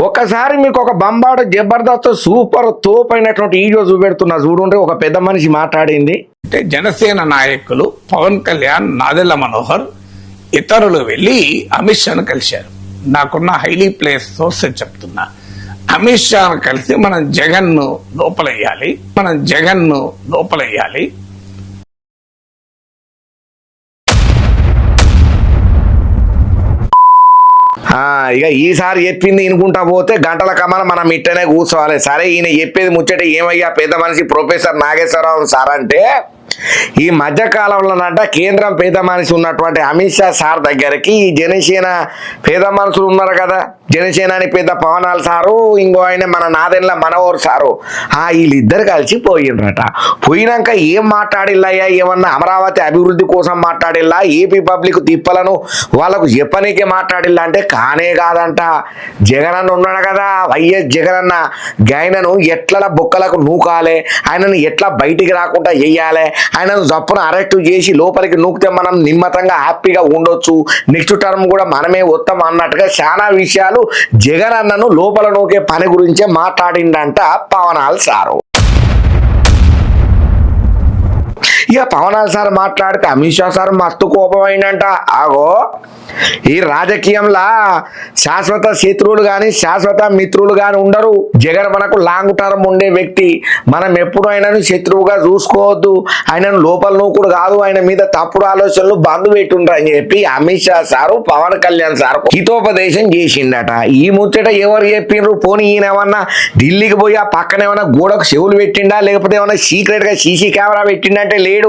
ఒకసారి మీకు ఒక బంబాడు జబర్దస్త్ సూపర్ తోపు అయినటువంటి వీడియో చూపెడుతున్నా చూడుంటే ఒక పెద్ద మనిషి మాట్లాడింది. అంటే జనసేన నాయకులు పవన్ కళ్యాణ్, నాదెళ్ల మనోహర్ ఇతరులు వెళ్లి అమిత్ షాను కలిశారు. నాకున్న హైలీ ప్లేస్ సోర్స్ చెప్తున్నా. అమిత్ షాను కలిసి మనం జగన్ ను లోపలయ్యాలి. ఇక ఈసారి చెప్పింది వినుకుంటా పోతే గంటల కమల మనం ఇట్టనే కూర్చోవాలి. సరే ఈయన చెప్పేది ముచ్చట ఏమయ్యా పెద్ద మనిషి ప్రొఫెసర్ నాగేశ్వరరావు సార్ అంటే, ఈ మధ్య కాలంలోనంట కేంద్రం పేద మనిషి ఉన్నటువంటి అమిత్ షా సార్ దగ్గరికి ఈ జనసేన పేద మనుషులు ఉన్నారు కదా, జనసేనాని పెద్ద పవనాల్ సారు, ఇంకో ఆయన మన నాదెండ్ల మనోహర్ సారు, వీళ్ళిద్దరు కలిసి పోయిండ్రట. పోయినాక ఏం మాట్లాడిల్లాయా, ఏమన్నా అమరావతి అభివృద్ధి కోసం మాట్లాడిల్లా, ఏపీ పబ్లిక్ తిప్పలను వాళ్ళకు చెప్పనీకే మాట్లాడిల్లా అంటే కానే కాదంట. జగనన్న ఉన్నాడు కదా, వైఎస్ జగనన్న, గాయనను ఎట్లా బొక్కలకు నూకాలే, ఆయనను ఎట్లా బయటికి రాకుండా చెయ్యాలి, ఆయనను జప్పున అరెస్టు చేసి లోపలికి నూకితే మనం నిమ్మతంగా హ్యాపీగా ఉండొచ్చు, నెక్స్ట్ టర్మ్ కూడా మనమే వస్తాం అన్నట్టుగా చాలా విషయాలు జగన్ అన్నను లోపల నూకే పని గురించే మాట్లాడిందంట పవనాల్ సారు. ఇక పవనాల్ సార్ మాట్లాడితే అమిత్ షా సార్ మస్తు కోపం అయిందంట. ఆగో, ఈ రాజకీయంలో శాశ్వత శత్రువులు కానీ శాశ్వత మిత్రులు కానీ ఉండరు. జగన్ మనకు లాంగ్ టర్మ్ ఉండే వ్యక్తి, మనం ఎప్పుడు ఆయనను శత్రువుగా చూసుకోవద్దు, ఆయనను లోపల నూకుడు కాదు, ఆయన మీద తప్పుడు ఆలోచనలు బంధు పెట్టుండ్రు అని చెప్పి అమిత్ షా సారు పవన్ కళ్యాణ్ సార్ హితోపదేశం చేసిండట. ఈ ముచ్చట ఎవరు చెప్పిండ్రు? పోనీ ఈయన ఏమన్నా ఢిల్లీకి పోయి ఆ పక్కన ఏమన్నా గోడకు చెవులు పెట్టిండా, లేకపోతే ఏమన్నా సీక్రెట్ గా సీసీ కెమెరా పెట్టిండంటే లేడు.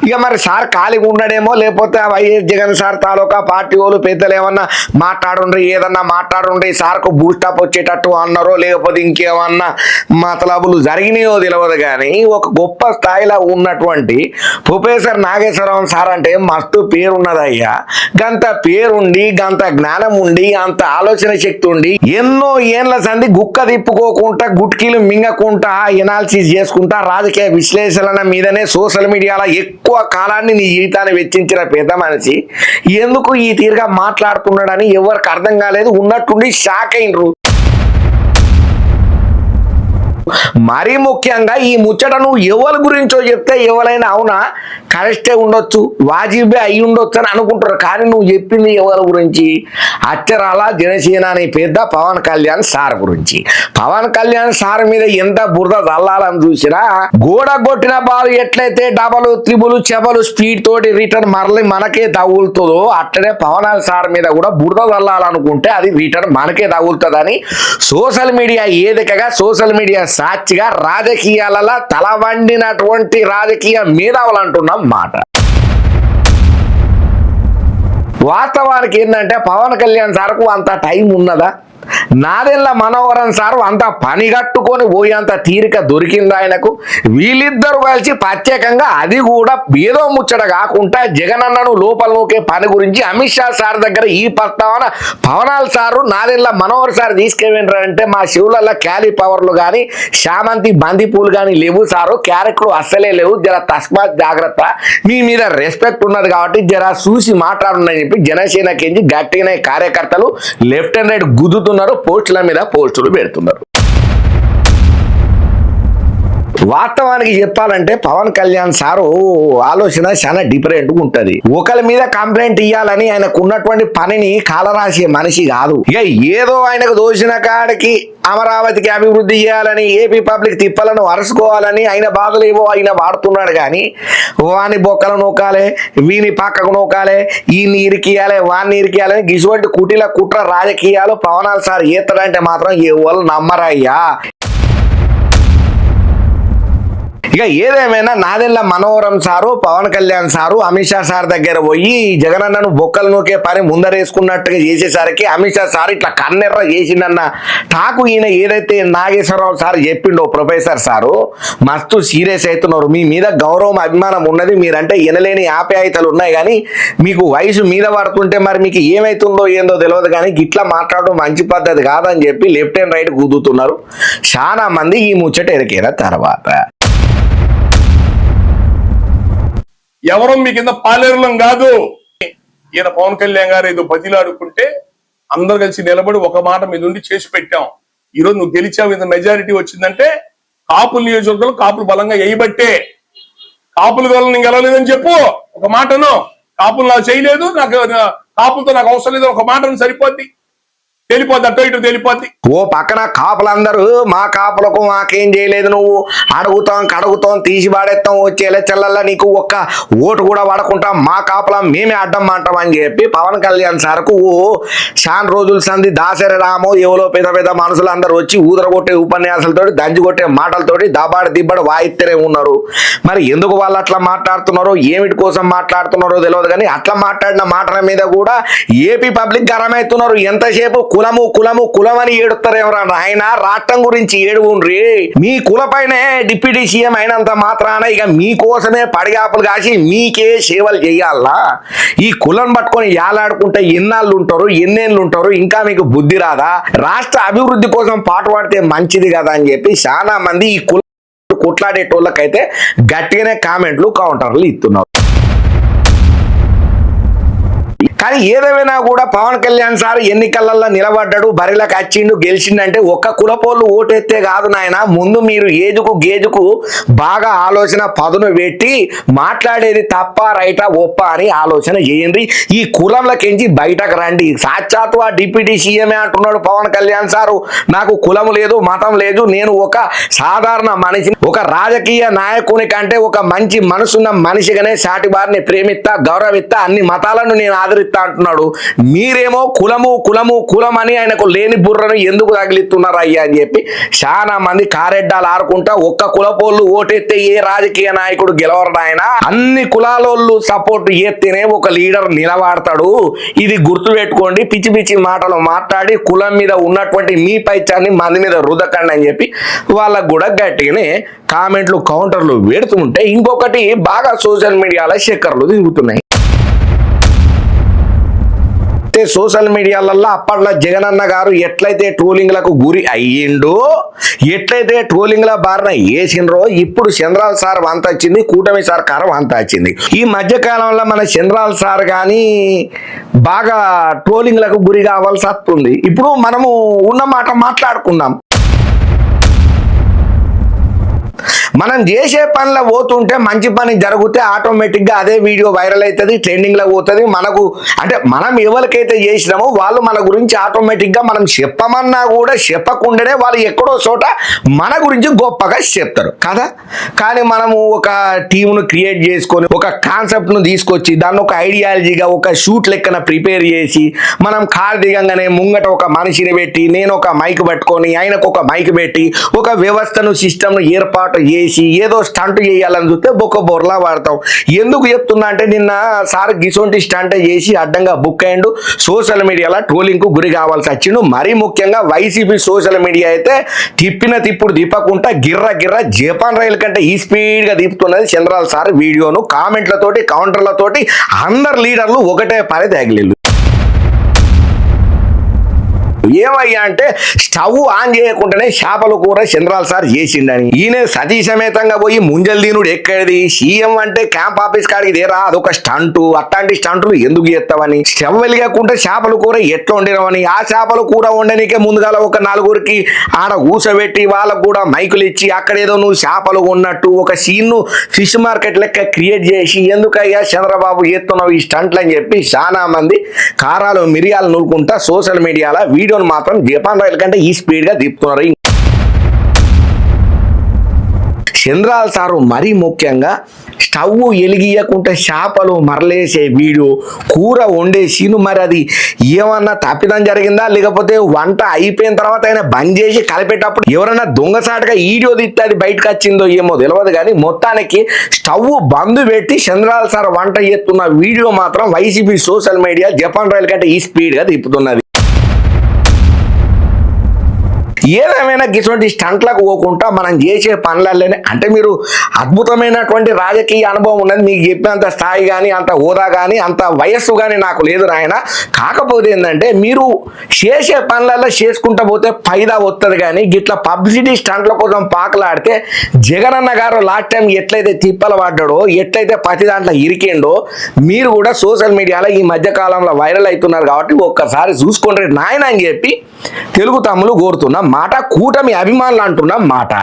ఇక మరి సార్ ఖాళీగా ఉండడేమో, లేకపోతే వైఎస్ జగన్ సార్ తాలూకా పార్టీ వాళ్ళు పెద్దలు ఏమన్నా మాట్లాడుండ్రి, ఏదన్నా మాట్లాడుండ్రి సార్కు బూస్టప్ వచ్చేటట్టు అన్నారో, లేకపోతే ఇంకేమన్నా మతలబులు జరిగినాయో తెలియదు. కానీ ఒక గొప్ప స్థాయిలో ఉన్నటువంటి ప్రొఫెసర్ నాగేశ్వరరావు సార్ అంటే మస్తు పేరున్నదయ్యా. గంత పేరుండి, గంత జ్ఞానం ఉండి, అంత ఆలోచన శక్తి ఉండి, ఎన్నో ఏళ్ల సంది గుక్క తిప్పుకోకుండా, గుట్కీలు మింగకుండా, ఎనాలిసిస్ చేసుకుంటా, రాజకీయ విశ్లేషణ మీదనే సోషల్ మీడియాలో ఎక్కువ కాలాన్ని నీ జీవితాన్ని వెచ్చించిన పెద్ద మనిషి ఎందుకు ఈ తీరుగా మాట్లాడుతున్నాడని ఎవరికి అర్థం కాలేదు. ఉన్నట్టుండి షాక్ అయినరు. మరీ ముఖ్యంగా ఈ ముచ్చట నువ్వు ఎవరి గురించో చెప్తే ఎవరైనా అవునా కరెక్టే ఉండొచ్చు, వాజిబే అయి ఉండొచ్చు అని అనుకుంటారు. కానీ నువ్వు చెప్పింది ఎవరి గురించి? అచ్చరాల జనసేన అని పెద్ద పవన్ కళ్యాణ్ సార్ గురించి. పవన్ కళ్యాణ్ సార్ మీద ఎంత బురద చల్లాలని చూసినా, గోడ కొట్టిన బాల్ ఎట్లయితే డబల్ త్రిబుల్ చెబలు స్పీడ్ తోటి రిటర్న్ మరలి మనకే తగులుతుందో, అట్లనే పవన్ సార్ మీద కూడా బురద చల్లాలనుకుంటే అది రిటర్న్ మనకే తగులుతుందని సోషల్ మీడియా ఏదికగా, సోషల్ మీడియా సాక్షిగా రాజకీయాలలో తలవండినటువంటి రాజకీయ మేధావులు అంటున్నాం మాట. వాస్తవానికి ఏంటంటే పవన్ కళ్యాణ్ సార్కు అంత టైం ఉన్నదా? నాదెళ్ల మనోహరన్ సారు అంత పని కట్టుకొని పోయేంత తీరిక దొరికింది ఆయనకు? వీళ్ళిద్దరు కలిసి ప్రత్యేకంగా అది కూడా ఏదో ముచ్చట కాకుండా జగనన్నను లోపల నూకే పని గురించి అమిత్ షా సార్ దగ్గర ఈ ప్రస్తావన పవనాల్ సారు, నాదెళ్ల మనోహర్ సార్ తీసుకెళ్ళిండ్రంటే మా శివులల్లో క్యాలీ పవర్లు కానీ శామంతి బంతిపూలు కానీ లేవు సారు, క్యారెక్టర్లు అస్సలే లేవు, జర తస్మాత్ జాగ్రత్త, మీ మీద రెస్పెక్ట్ ఉన్నది కాబట్టి జర చూసి మాట్లాడుందని చెప్పి జనసేనకి గట్టిన కార్యకర్తలు లెఫ్ట్ అండ్ రైట్ గుద్దుతున్నారు, పోస్టుల మీద పోస్టులు పెడుతున్నారు. వాస్తవానికి చెప్పాలంటే పవన్ కళ్యాణ్ సారు ఆలోచన చాలా డిఫరెంట్ గా ఉంటది. ఒకరి మీద కంప్లైంట్ ఇవ్వాలని ఆయనకు ఉన్నటువంటి పనిని కాలరాసే మనిషి కాదు. ఇక ఏదో ఆయనకు దోచిన కాడికి అమరావతికి అభివృద్ధి చేయాలని, ఏపీ పబ్లిక్ తిప్పలను అరుసుకోవాలని ఆయన బాధలు ఏవో ఆయన వాడుతున్నాడు. కానీ వాని బొక్కలు నూకాలే, వీని పక్కకు నూకాలే, ఈయన్ని ఇరికియాలి, వాన్ని ఇరికియాలని గిసువంటి కుటిల కుట్ర రాజకీయాలు పవనాల్ సార్ ఏతడంటే మాత్రం ఎవరు నమ్మరయ్యా. ఇక ఏదేమైనా Nadella Manohar sir, Pawan Kalyan sir Amit Shah sir దగ్గర పోయి జగనన్నను బొక్కలు నూకే పని ముందరేసుకున్నట్టుగా చేసేసరికి అమిత్ షా సార్ ఇట్లా కన్నెర్ర చేసిందన్న టాకు ఈయన ఏదైతే నాగేశ్వరరావు సార్ చెప్పిండో ప్రొఫెసర్ సారు మస్తు సీరియస్ అవుతున్నారు. మీ మీద గౌరవం అభిమానం ఉన్నది, మీరంటే ఎనలేని ఆప్యాయతలు ఉన్నాయి, కానీ మీకు వయసు మీద పడుతుంటే మరి మీకు ఏమైతుందో ఏందో తెలియదు. కానీ గిట్లా మాట్లాడడం మంచి పద్ధతి కాదని చెప్పి లెఫ్ట్ అండ్ రైట్ గుద్దుతున్నారు చాలా మంది. ఈ ముచ్చట ఎరికేన తర్వాత ఎవరో మీ కింద పాలేరులం కాదు. ఈయన పవన్ కళ్యాణ్ గారు ఏదో బతిలాడుకుంటే అందరు కలిసి నిలబడి ఒక మాట మీద ఉండి చేసి పెట్టాం. ఈ రోజు నువ్వు గెలిచావు, ఇంత మెజారిటీ వచ్చిందంటే కాపుల నియోజకవర్గంలో కాపులు బలంగా వేయబట్టే. కాపుల వల్ల నేను గెలవలేదని చెప్పు, ఒక మాటను. కాపులు నాకు చేయలేదు, కాపులతో నాకు అవసరం లేదు, ఒక మాటను సరిపోద్ది, తెలిపోద్ది, అటో ఇటు తెలిపోద్ది. ఓ పక్కన కాపులందరూ మా కాపులకు మాకేం చేయలేదు, నువ్వు కడుగుతాం తీసి పాడేస్తాం, వచ్చే ఎలక్షన్లల్లో నీకు ఒక్క ఓటు కూడా పడకుండా మా కాపులం మేమే అడ్డం అంటాం అని చెప్పి పవన్ కళ్యాణ్ సార్కు చాలా రోజుల సంది దాసరి రామో ఎవరో పెద్ద పెద్ద మనుషులు అందరూ వచ్చి ఊదరగొట్టే ఉపన్యాసాలతోటి దంచి కొట్టే మాటలతోటి దబాడి దిబ్బడి వాయిత్తేనే ఉన్నారు. మరి ఎందుకు వాళ్ళు అట్లా మాట్లాడుతున్నారో, ఏమిటి కోసం మాట్లాడుతున్నారో తెలియదు, కానీ అట్లా మాట్లాడిన మాటల మీద కూడా ఏపీ పబ్లిక్ గరమవుతున్నారు. ఎంతసేపు కులం అని ఏడుస్తారేమరా ఆయన, రాష్ట్రం గురించి ఏడువుండ్రి. మీ కులపైనే డిప్యూటీ సీఎం అయినంత మాత్రాన ఇక మీకోసమే పడిగాపులు కాసి మీకే సేవలు చేయాలా? ఈ కులం పట్టుకొని యాలాడుకుంటే ఎన్నాళ్ళు ఉంటారు, ఎన్నేళ్ళు ఉంటారు? ఇంకా మీకు బుద్ధి రాదా? రాష్ట్ర అభివృద్ధి కోసం పాటుపడితే మంచిది కదా అని చెప్పి చాలా మంది ఈ కులం కొట్లాడేటోళ్ళకైతే గట్టిగానే కామెంట్లు కౌంటర్లు ఇస్తున్నారు. కానీ ఏదేమైనా కూడా పవన్ కళ్యాణ్ సార్ ఎన్నికలలో నిలబడ్డాడు, బరిలోకి వచ్చిండు, గెలిచిండంటే ఒక్క కులపోళ్ళు ఓటెత్తే కాదు నాయన. ముందు మీరు గేజుకు బాగా ఆలోచన పదును పెట్టి మాట్లాడేది తప్ప రైటా ఒప్ప అని ఆలోచన చేయండి. ఈ కులంలకించి బయటకు రండి. సాక్షాత్తు ఆ డిప్యూటీ సీఎమే అంటున్నాడు పవన్ కళ్యాణ్ సారు, నాకు కులం లేదు, మతం లేదు, నేను ఒక సాధారణ మనిషిని, ఒక రాజకీయ నాయకుని కంటే ఒక మంచి మనసున్న మనిషిగానే సాటి వారిని ప్రేమిస్తా, గౌరవిస్తా, అన్ని మతాలను నేను ఆదరిస్తా అంటున్నాడు. మీరేమో కులం అని ఆయనకు లేని బుర్రను ఎందుకు తగిలిస్తున్నారు అయ్యా అని చెప్పి చాలా మంది కారెడ్డాలు ఆరుకుంటా ఒక్క కులపోళ్ళు ఓటెత్తే ఏ రాజకీయ నాయకుడు గెలవరు ఆయన, అన్ని కులాలోళ్ళు సపోర్ట్ చేస్తేనే ఒక లీడర్ నిలబడతాడు. ఇది గుర్తు పెట్టుకోండి. పిచ్చి పిచ్చి మాటలు మాట్లాడి కులం మీద ఉన్నటువంటి మీ పైచాన్ని మంది మీద రుదకండి అని చెప్పి వాళ్ళకు కూడా గట్టిగానే కామెంట్లు కౌంటర్లు పెడుతుంటే ఇంకొకటి బాగా సోషల్ మీడియాలో చక్కర్లు తిరుగుతున్నాయి. సోషల్ మీడియాలలో అప్పట్లో జగనన్న గారు ఎట్లయితే ట్రోలింగ్లకు గురి అయ్యిండో, ఎట్లయితే ట్రోలింగ్ల బారిన వేసిండ్రో, ఇప్పుడు చంద్రాల సార్ వంత వచ్చింది, కూటమి సర్కారు వంత వచ్చింది. ఈ మధ్యకాలంలో మన చంద్రాల సార్ కానీ బాగా ట్రోలింగ్లకు గురి కావాల్సి వస్తుంది. ఇప్పుడు మనము ఉన్న మాట మాట్లాడుకుందాం. మనం చేసే పనిలో పోతుంటే మంచి పని జరిగితే ఆటోమేటిక్గా అదే వీడియో వైరల్ అవుతుంది, ట్రెండింగ్లో పోతుంది. మనకు అంటే మనం ఎవరికైతే చేసినామో వాళ్ళు మన గురించి ఆటోమేటిక్గా మనం చెప్పమన్నా కూడా చెప్పకుండానే వాళ్ళు ఎక్కడో చోట మన గురించి గొప్పగా చెప్తారు కదా. కానీ మనము ఒక టీమును క్రియేట్ చేసుకొని ఒక కాన్సెప్ట్ను తీసుకొచ్చి దాన్ని ఒక ఐడియాలజీగా ఒక షూట్ లెక్కన ప్రిపేర్ చేసి మనం కారు దిగంగానే ముంగట ఒక మనిషిని పెట్టి, నేను ఒక మైక్ పట్టుకొని ఆయనకు ఒక మైక్ పెట్టి ఒక వ్యవస్థను సిస్టమ్ను ఏర్పాటు చేసి ఏదో స్టంట్ చేయాలని చూస్తే బొక్క బొర్లా వాడతాం. ఎందుకు చెప్తున్నా అంటే నిన్న సార్ గిసొంటి స్టంట్ చేసి అడ్డంగా బుక్ అయ్యిండు, సోషల్ మీడియాలో ట్రోలింగ్ కు గురి కావాల్సి వచ్చిండు. మరీ ముఖ్యంగా వైసీపీ సోషల్ మీడియా అయితే తిప్పుడు తిప్పకుండా గిర్ర జపాన్ రైలు కంటే ఈ స్పీడ్గా తిప్పుతున్నది చంద్రాల సార్ వీడియోను. కామెంట్లతోటి కౌంటర్లతోటి అందరు లీడర్లు ఒకటే పని తగిలిళ్ళు. ఏమయ్యా అంటే స్టవ్ ఆన్ చేయకుండానే చేపల కూర చంద్రాల సార్ చేసిండని ఈయన సతీ సమేతంగా పోయి ముంజల్ దీనుడు ఎక్కడిది, సీఎం అంటే క్యాంప్ ఆఫీస్ కాడికి దేరా, అదొక స్టంటు. అట్లాంటి స్టంటులు ఎందుకు చేస్తామని, స్టవ్ వెలిగకుండా చేపల కూర ఎట్లా వండినవని, ఆ చేపల కూర వండనికే ముందుగాల ఒక నలుగురికి ఆడ కూసబెట్టి వాళ్ళకు కూడా మైకులు ఇచ్చి అక్కడేదో నువ్వు చేపలు ఉన్నట్టు ఒక సీన్ను ఫిష్ మార్కెట్ లెక్క క్రియేట్ చేసి ఎందుకయ్యా చంద్రబాబు చేస్తున్నావు ఈ స్టంట్లు అని చెప్పి చాలా మంది కారాలు మిరియాలు నూరుకుంటా సోషల్ మీడియాలో వీడియో మాత్రం జపాన్ రైలు కంటే ఈ స్పీడ్ గా తిప్పుతున్నారు. చంద్రాల సారు మరీ ముఖ్యంగా స్టవ్ ఎలిగియకుంటే చేపలు మరలేసే వీడియో, కూర వండేసిను. మరి అది ఏమన్నా తప్పిదం జరిగిందా లేకపోతే వంట అయిపోయిన తర్వాత ఆయన బంద్ చేసి కలిపేటప్పుడు ఎవరన్నా దొంగసాటుగా వీడియో తీస్తే అది బయటకు వచ్చిందో ఏమో తెలియదు. కానీ మొత్తానికి స్టవ్ బంద్ పెట్టి చంద్రాల సార్ వంట చేస్తున్న వీడియో మాత్రం వైసీపీ సోషల్ మీడియా జపాన్ రైలు కంటే ఈ స్పీడ్ గా తిప్పుతున్నది. ఏదేమైనా ఇటువంటి స్టంట్లకు పోకుండా మనం చేసే పనులలోనే అంటే మీరు అద్భుతమైనటువంటి రాజకీయ అనుభవం ఉన్నది, మీకు చెప్పినంత స్థాయి కానీ అంత హోదా కానీ అంత వయస్సు కానీ నాకు లేదు నాయన. కాకపోతే ఏంటంటే మీరు చేసే పనులలో చేసుకుంటా పోతే ఫైదా వస్తుంది, కానీ గిట్లా పబ్లిసిటీ స్టంట్ల కోసం పాకలాడితే జగనన్న గారు లాస్ట్ టైం ఎట్లయితే తిప్పలు పడ్డాడో, ఎట్లయితే ప్రతి దాంట్లో ఇరికిండో, మీరు కూడా సోషల్ మీడియాలో ఈ మధ్య కాలంలో వైరల్ అవుతున్నారు కాబట్టి ఒక్కసారి చూసుకోండి నాయన అని చెప్పి తెలుగు తమ్ములు కోరుతున్న మాట, కూటమి అభిమానులు అంటున్న మాట.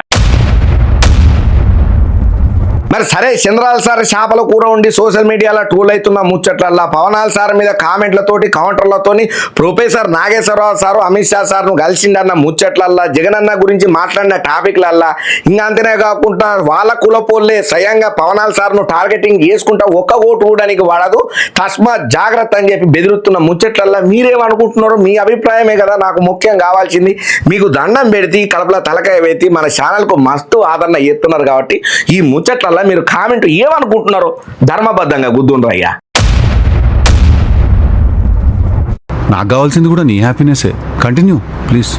మరి సరే, చంద్రాల సార్ చేపల కూర ఉండి సోషల్ మీడియాలో ట్రోల్ అవుతున్న ముచ్చట్లల్లా పవనాల సార్ మీద కామెంట్లతోటి కౌంటర్లతోని ప్రొఫెసర్ నాగేశ్వరరావు సారు అమిత్ షా సార్ను కలిసిండన్న ముచ్చట్లల్లా, జగనన్న గురించి మాట్లాడిన టాపిక్లల్లా, ఇంకా అంతనే కాకుండా వాళ్ళ కులపోళ్ళే స్వయంగా పవనాల సార్ను టార్గెటింగ్ చేసుకుంటా ఒక్క ఓటు కూడానికి వాడదు, తస్మాత్ జాగ్రత్త అని చెప్పి బెదిరుతున్న ముచ్చట్లల్లా మీరేమనుకుంటున్నారో మీ అభిప్రాయమే కదా నాకు ముఖ్యం కావాల్సింది. మీకు దండం పెడితే కడపల తలకాయ పెట్టి మన ఛానల్కు మస్తు ఆదరణ ఎత్తున్నారు కాబట్టి ఈ ముచ్చట్లల్లా మీరు కామెంట్ ఏమనుకుంటున్నారో ధర్మబద్ధంగా గుద్దుండ్రు అయ్యా. నాకు కావాల్సింది కూడా నీ హ్యాపీనెస్. Continue please.